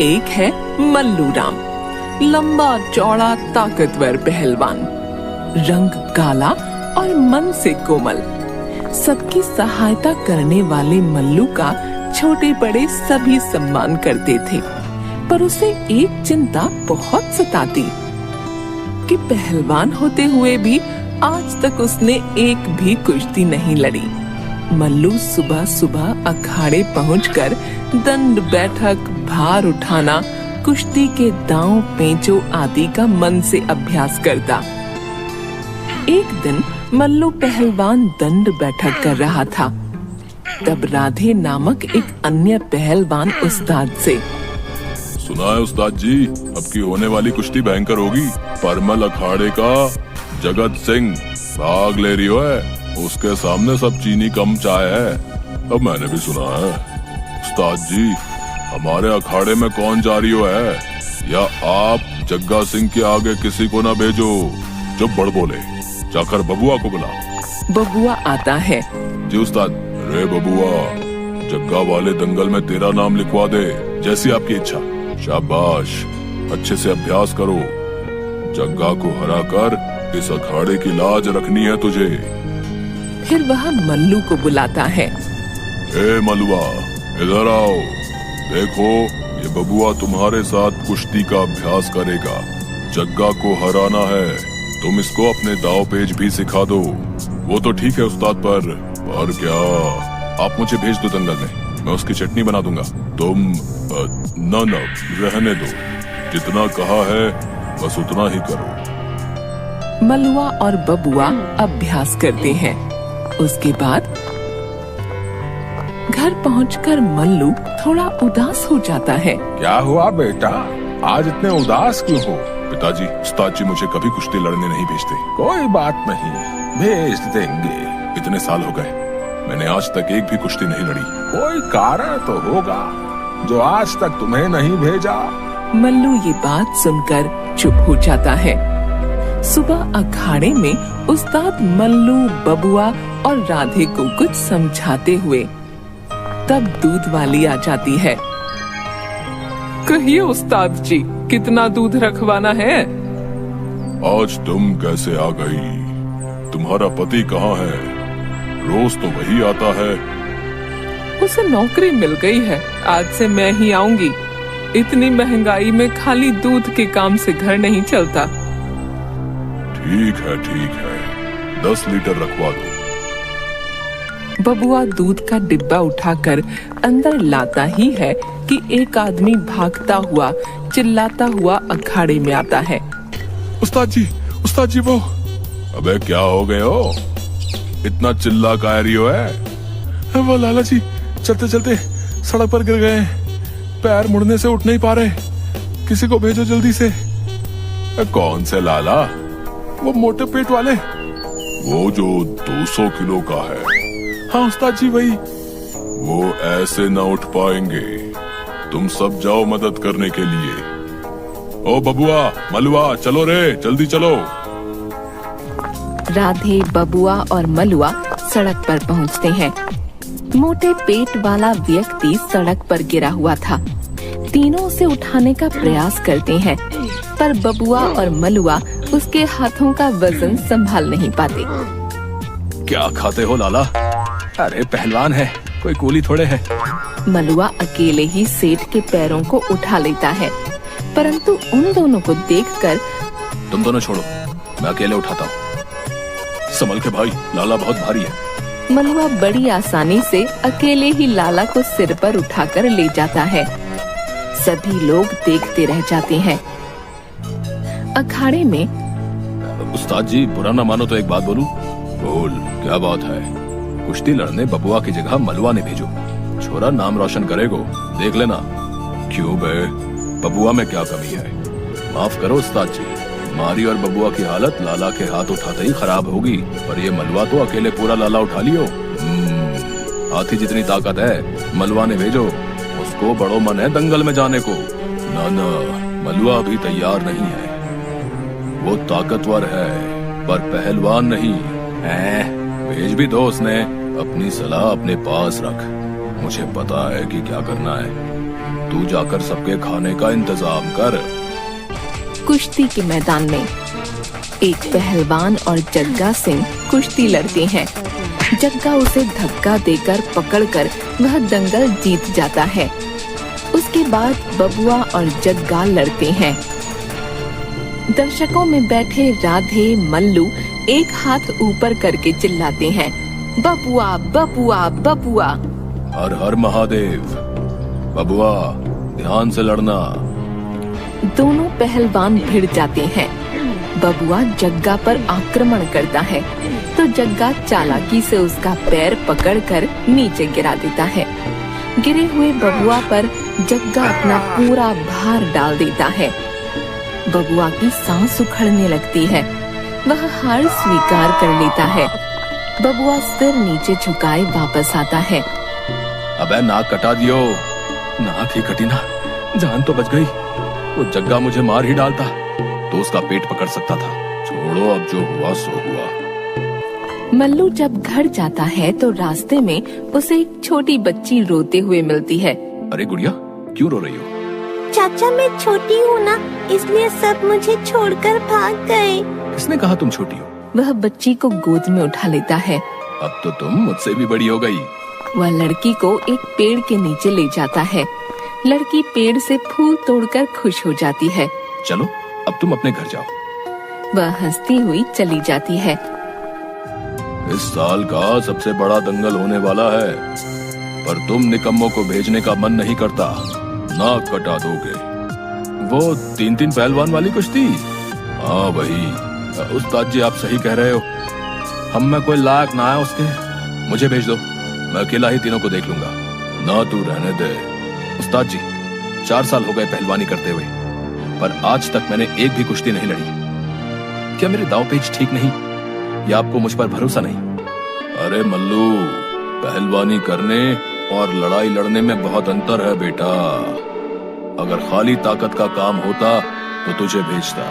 एक है मल्लू राम, लंबा चौड़ा ताकतवर पहलवान, रंग काला और मन से कोमल। सबकी सहायता करने वाले मल्लू का छोटे बड़े सभी सम्मान करते थे, पर उसे एक चिंता बहुत सताती कि पहलवान होते हुए भी आज तक उसने एक भी कुश्ती नहीं लड़ी। मल्लू सुबह सुबह अखाड़े पहुंचकर दंड बैठक, भार उठाना, कुश्ती के दांव पेंचों आदि का मन से अभ्यास करता। एक दिन मल्लू पहलवान दंड बैठक कर रहा था, तब राधे नामक एक अन्य पहलवान उस्ताद से, सुना है उस्ताद जी, अब की होने वाली कुश्ती भयंकर होगी। परमल अखाड़े का जगत सिंह भाग ले रही है, उसके सामने सब चीनी कम चाय है। अब मैंने भी सुना है। उस्ताद जी, हमारे अखाड़े में कौन जा रही है, या आप जग्गा सिंह के आगे किसी को ना भेजो जो बड़ बोले। जाकर बबुआ को बुलाओ। बबुआ आता है। जी उस्ताद। रे बबुआ, जग्गा वाले दंगल में तेरा नाम लिखवा दे, जैसी आपकी इच्छा। शाबाश, अच्छे से अभ्यास करो। जग्गा को हराकर इस अखाड़े की लाज रखनी है तुझे। फिर वह मल्लू को बुलाता है। ए मलुआ, इधर आओ। देखो, ये बबुआ तुम्हारे साथ कुश्ती का अभ्यास करेगा। जग्गा को हराना है, तुम इसको अपने दाव पेच भी सिखा दो। वो तो ठीक है उस्ताद, पर क्या आप मुझे भेज दो दंगल में, मैं उसकी चटनी बना दूंगा। तुम न रहने दो, जितना कहा है बस उतना ही करो। मलुआ और बबुआ अभ्यास करते हैं। उसके बाद घर पहुंचकर मल्लू थोड़ा उदास हो जाता है। क्या हुआ बेटा, आज इतने उदास क्यों हो? पिताजी, उस्ताद जी मुझे कभी कुश्ती लड़ने नहीं भेजते। कोई बात नहीं, भेज देंगे। इतने साल हो गए, मैंने आज तक एक भी कुश्ती नहीं लड़ी। कोई कारण तो होगा जो आज तक तुम्हें नहीं भेजा। मल्लू ये बात सुनकर चुप हो जाता है। सुबह अखाड़े में उस्ताद मल्लू, बबुआ और राधे को कुछ समझाते हुए तब दूध वाली आ जाती है। कहिए उस्ताद जी, कितना दूध रखवाना है? आज तुम कैसे आ गई? तुम्हारा पति कहाँ है? रोज तो वही आता है। उसे नौकरी मिल गई है, आज से मैं ही आऊंगी। इतनी महंगाई में खाली दूध के काम से घर नहीं चलता। ठीक है, 10 लीटर रखवा दो। बबुआ दूध का डिब्बा उठाकर अंदर लाता ही है कि एक आदमी भागता हुआ, चिल्लाता हुआ अखाड़े में आता है। उस्ताद जी वो। अबे क्या हो गए हो? इतना चिल्ला का रही हो है? वो लाला जी चलते चलते सड़क पर गिर गए, पैर मुड़ने से उठ नहीं पा रहे, किसी को भेजो जल्दी से। कौन से लाला? वो मोटे पेट वाले, वो जो 200 किलो का है। हाँ उस्ताद जी वही। वो ऐसे न उठ पाएंगे, तुम सब जाओ मदद करने के लिए। ओ बबुआ, मलुआ, चलो रे, जल्दी चलो। राधे, बबुआ और मलुआ सड़क पर पहुंचते हैं। मोटे पेट वाला व्यक्ति सड़क पर गिरा हुआ था। तीनों उसे उठाने का प्रयास करते हैं, पर बबुआ और मलुआ उसके हाथों का वजन संभाल नहीं पाते। क्या खाते हो लाला? अरे पहलवान है, कोई कूली थोड़े है। मलुआ अकेले ही सेठ के पैरों को उठा लेता है, परंतु उन दोनों को देखकर, तुम दोनों छोड़ो, मैं अकेले उठाता हूँ। संभल के भाई, लाला बहुत भारी है। मलुआ बड़ी आसानी से अकेले ही लाला को सिर पर उठाकर ले जाता है। सभी लोग देखते रह जाते हैं। अखाड़े में, उस्ताद जी बुरा न मानो तो एक बात बोलूं? बोल, क्या बात है? कुश्ती लड़ने बबुआ की जगह मलुआ ने भेजो, छोरा नाम रोशन करेगो, देख लेना। क्यों बे, बबुआ में क्या कमी है? माफ करो उस्ताद जी, मारी और बबुआ की हालत लाला के हाथ उठाते ही खराब होगी, पर ये मलुआ तो अकेले पूरा लाला उठा लियो। हाथी जितनी ताकत है मलुआ ने भेजो, उसको बड़ो मन है दंगल में जाने को। ना मलुआ अभी तैयार नहीं है, वो ताकतवर है पर पहलवान नहीं है। भेज भी दो उसने, अपनी सलाह अपने पास रख, मुझे पता है कि क्या करना है। तू जाकर सबके खाने का इंतजाम कर। कुश्ती के मैदान में एक पहलवान और जग्गा सिंह कुश्ती लड़ते हैं। जग्गा उसे धक्का देकर पकड़कर वह दंगल जीत जाता है। उसके बाद बबुआ और जग्गा लड़ते हैं। दर्शकों में बैठे राधे मल्लू एक हाथ ऊपर करके चिल्लाते हैं, बबुआ बबुआ बबुआ। हर हर महादेव। बबुआ ध्यान से लड़ना। दोनों पहलवान भिड़ जाते हैं। बबुआ जग्गा पर आक्रमण करता है तो जग्गा चालाकी से उसका पैर पकड़कर नीचे गिरा देता है। गिरे हुए बबुआ पर जग्गा अपना पूरा भार डाल देता है। बबुआ की सांस उखड़ने लगती है। वह हार स्वीकार कर लेता है। बबुआ सिर नीचे झुकाए वापस आता है। अबे नाक कटा दियो। नाक ही कटी ना, जान तो बच गई। वो जग्गा मुझे मार ही डालता तो उसका पेट पकड़ सकता था। छोड़ो, अब जो हुआ सो हुआ। मल्लू जब घर जाता है तो रास्ते में उसे एक छोटी बच्ची रोते हुए मिलती है। अरे गुड़िया, क्यों रो रही हो? चाचा मैं छोटी हूँ ना, इसलिए सब मुझे छोड़कर भाग गए। किसने कहा तुम छोटी हो? वह बच्ची को गोद में उठा लेता है। अब तो तुम मुझसे भी बड़ी हो गई। वह लड़की को एक पेड़ के नीचे ले जाता है। लड़की पेड़ से फूल तोड़कर खुश हो जाती है। चलो अब तुम अपने घर जाओ। वह हंसती हुई चली जाती है। इस साल का सबसे बड़ा दंगल होने वाला है, पर तुम निकम्मों को भेजने का मन नहीं करता। नाक कटा दोगे। वो 3-3 पहलवान वाली कुश्ती? हाँ वही। उस्ताद जी आप सही कह रहे हो। हम में कोई लायक ना है उसके। मुझे भेज दो, मैं अकेला ही तीनों को देख लूंगा। ना तू रहने दे। उस्ताद जी 4 साल हो गए पहलवानी करते हुए, पर आज तक मैंने एक भी कुश्ती नहीं लड़ी। क्या मेरे दांव पेच ठीक नहीं, या आपको मुझ पर भरोसा नहीं? अरे मल्लू, पहलवानी करने और लड़ाई लड़ने में बहुत अंतर है बेटा। अगर खाली ताकत का काम होता तो तुझे भेजता।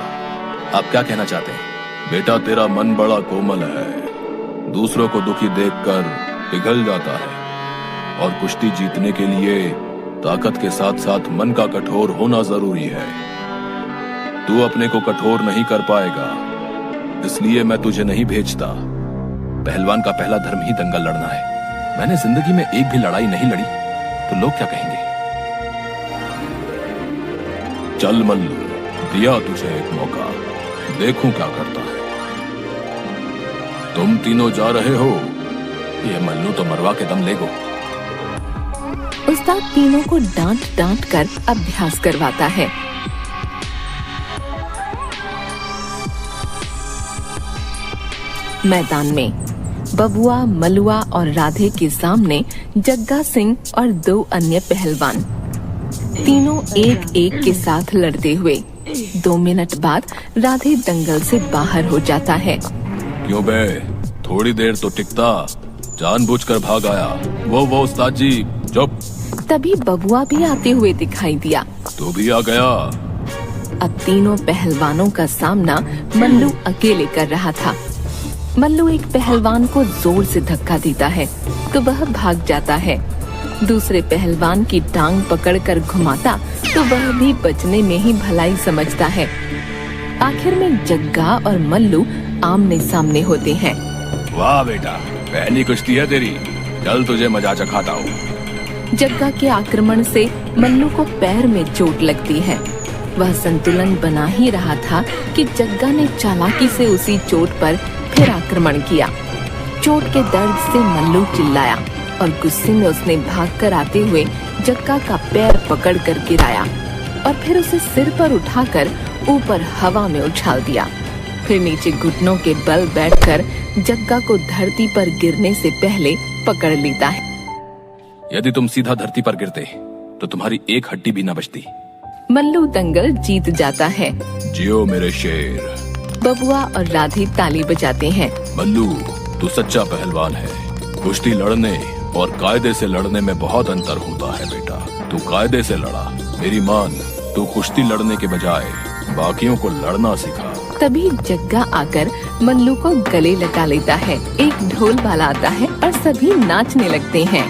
आप क्या कहना चाहते हैं? बेटा तेरा मन बड़ा कोमल है, दूसरों को दुखी देखकर पिघल जाता है, और कुश्ती जीतने के लिए ताकत के साथ साथ मन का कठोर होना जरूरी है। तू अपने को कठोर नहीं कर पाएगा, इसलिए मैं तुझे नहीं भेजता। पहलवान का पहला धर्म ही दंगल लड़ना है। मैंने जिंदगी में एक भी लड़ाई नहीं लड़ी तो लोग क्या कहेंगे? चल मल्लू, दिया तुझे एक मौका, देखूं क्या करता है। तुम तीनों जा रहे हो, ये मल्लू तो मरवा के दम लेगो। उस्ताद तीनों को डांट डांट कर अभ्यास करवाता है। मैदान में बबुआ, मलुआ और राधे के सामने जग्गा सिंह और 2 अन्य पहलवान, तीनों एक एक के साथ लड़ते हुए। 2 मिनट बाद राधे दंगल से बाहर हो जाता है। क्यों बे, थोड़ी देर तो टिकता, जानबूझकर भाग आया। वो उस्ताद जी चुप। तभी बबुआ भी आते हुए दिखाई दिया। तू भी आ गया। अब तीनों पहलवानों का सामना मल्लू अकेले कर रहा था। मल्लू एक पहलवान को जोर से धक्का देता है तो वह भाग जाता है। दूसरे पहलवान की टांग पकड़कर घुमाता तो वह भी बचने में ही भलाई समझता है। आखिर में जग्गा और मल्लू आमने सामने होते हैं। वाह बेटा, पहली कुश्ती है तेरी, चल तुझे मजा चखाता हूँ। जग्गा के आक्रमण से मल्लू को पैर में चोट लगती है। वह संतुलन बना ही रहा था कि जग्गा ने चालाकी से उसी चोट पर फिर आक्रमण किया। चोट के दर्द से मल्लू चिल्लाया और गुस्से में उसने भागकर आते हुए जग्गा का पैर पकड़कर गिराया और फिर उसे सिर पर उठाकर ऊपर हवा में उछाल दिया। फिर नीचे घुटनों के बल बैठकर जग्गा को धरती पर गिरने से पहले पकड़ लेता है। यदि तुम सीधा धरती पर गिरते तो तुम्हारी एक हड्डी भी न बचती। मल्लू दंगल जीत जाता है। जियो मेरे शेर। बबुआ और राधे ताली बजाते हैं। मल्लू, तू सच्चा पहलवान है। कुश्ती लड़ने और कायदे से लड़ने में बहुत अंतर होता है बेटा। तू कायदे से लड़ा, मेरी मान। तू कुश्ती लड़ने के बजाय बाकियों को लड़ना सिखा। तभी जग्गा आकर मल्लू को गले लगा लेता है। एक ढोल वाला आता है और सभी नाचने लगते हैं।